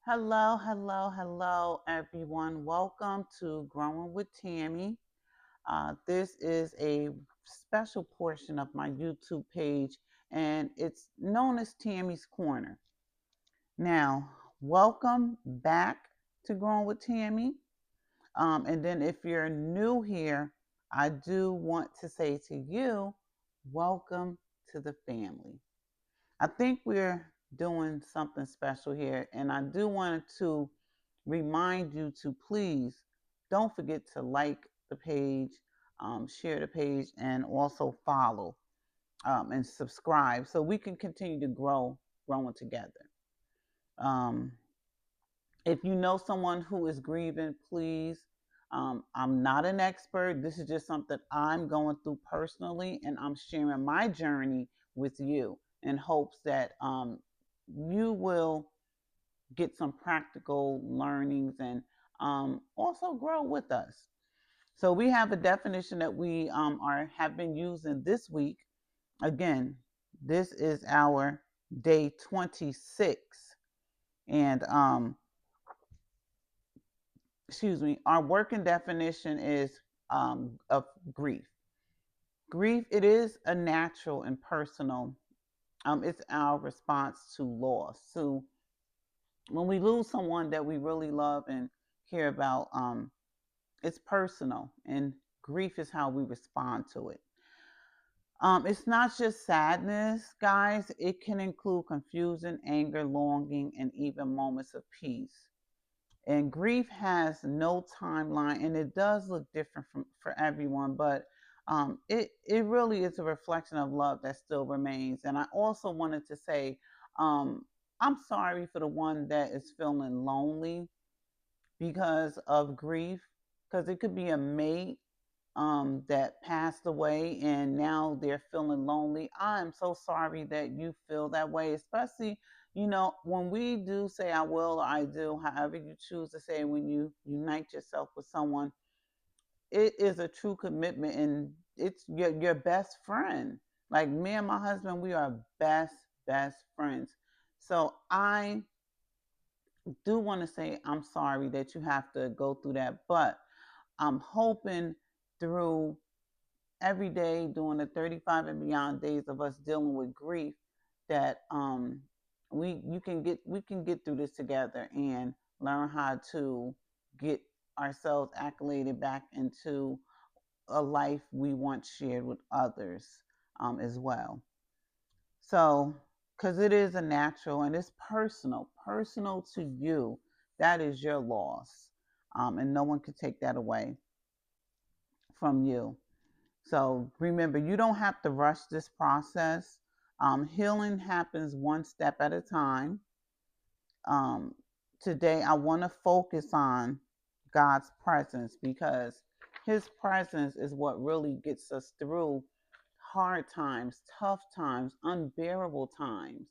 Hello, hello, hello, everyone. Welcome to Growing with Tammy. This is a special portion of my YouTube page, and it's known as Tammy's Corner. Now, welcome back to Growing with Tammy. And then, if you're new here, I do want to say to you, welcome to the family. I think we're doing something special here, and I do want to remind you to please don't forget to like the page, share the page, and also follow and subscribe so we can continue to growing together. Um, if you know someone who is grieving, please. I'm not an expert. This is just something I'm going through personally, and I'm sharing my journey with you in hopes that you will get some practical learnings and also grow with us. So we have a definition that we are have been using this week. Again, this is our day 26, and excuse me, our working definition is of grief. Grief, it is a natural and personal. It's our response to loss. So when we lose someone that we really love and care about, it's personal, and grief is how we respond to it. It's not just sadness, guys. It can include confusion, anger, longing, and even moments of peace. And grief has no timeline, and it does look different for everyone, but it really is a reflection of love that still remains. And I also wanted to say, um, I'm sorry for the one that is feeling lonely because of grief, because it could be a mate that passed away and now they're feeling lonely. I'm so sorry that you feel that way, especially, when we do say I will or I do, however you choose to say, when you unite yourself with someone, it is a true commitment, and it's your best friend. Like me and my husband, we are best friends. So I do want to say I'm sorry that you have to go through that, but I'm hoping through every day during the 35 and beyond days of us dealing with grief that we can get through this together and learn how to get ourselves accoladed back into a life we once shared with others as well. So, because it is a natural and it's personal to you, that is your loss, and no one can take that away from you. So remember, you don't have to rush this process. Healing happens one step at a time. Um, Today, I want to focus on God's presence, because His presence is what really gets us through hard times, tough times, unbearable times.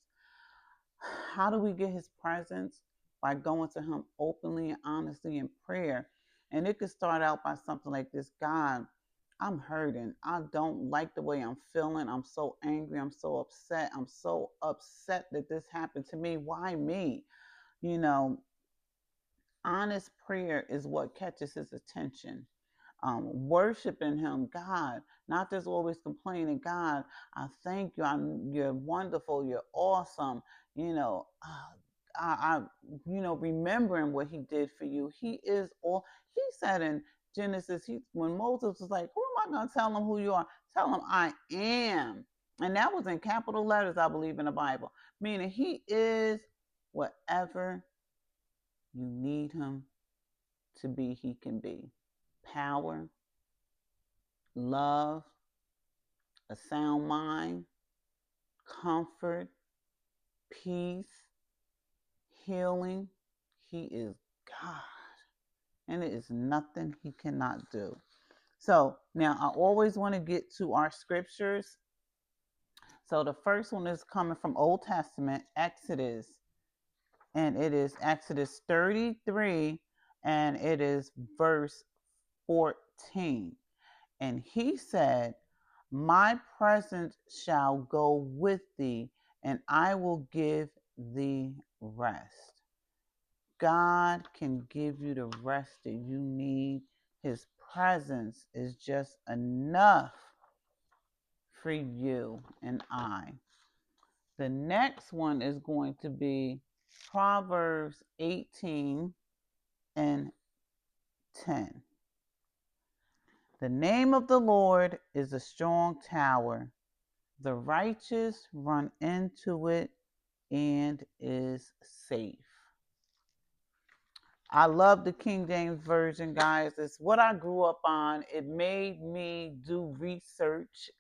How do we get His presence? By going to Him openly and honestly in prayer. And it could start out by something like this: God, I'm hurting. I don't like the way I'm feeling. I'm so angry. I'm so upset. I'm so upset that this happened to me. Why me? You know, honest prayer is what catches His attention. Worshiping Him, God, not just always complaining. God, I thank you. You're wonderful. You're awesome. You know, remembering what He did for you. He is all. He said in Genesis, when Moses was like, "Who am I going to tell him who you are? Tell him I am." And that was in capital letters, I believe, in the Bible, meaning He is whatever you need Him to be. He can be power, love, a sound mind, comfort, peace, healing. He is God, and it is nothing He cannot do. So now I always want to get to our scriptures. So the first one is coming from Old Testament, Exodus, and it is Exodus 33, and it is verse 14. And He said, my presence shall go with thee, and I will give thee rest. God can give you the rest that you need. His presence is just enough for you and I. The next one is going to be Proverbs 18 and 10. The name of the Lord is a strong tower. The righteous run into it and is safe. I love the King James Version, guys. It's what I grew up on. It made me do research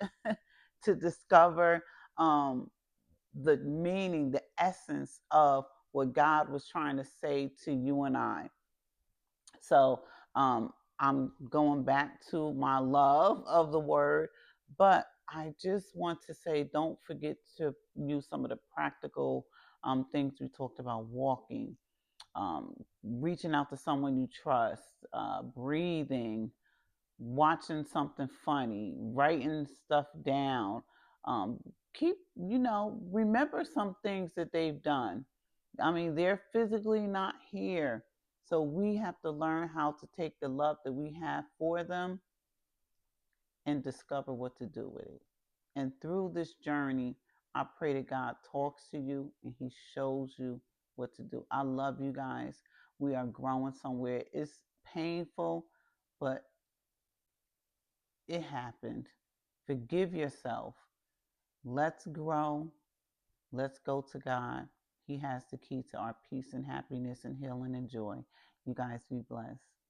to discover the meaning, the essence of what God was trying to say to you and I. So I'm going back to my love of the word, but I just want to say don't forget to use some of the practical things we talked about: walking, reaching out to someone you trust, breathing, watching something funny, writing stuff down. Um, keep, remember some things that they've done. I mean, they're physically not here. So we have to learn how to take the love that we have for them and discover what to do with it. And through this journey, I pray that God talks to you and He shows you what to do. I love you guys. We are growing somewhere. It's painful, but it happened. Forgive yourself. Let's grow. Let's go to God. He has the key to our peace and happiness and healing and joy. You guys be blessed.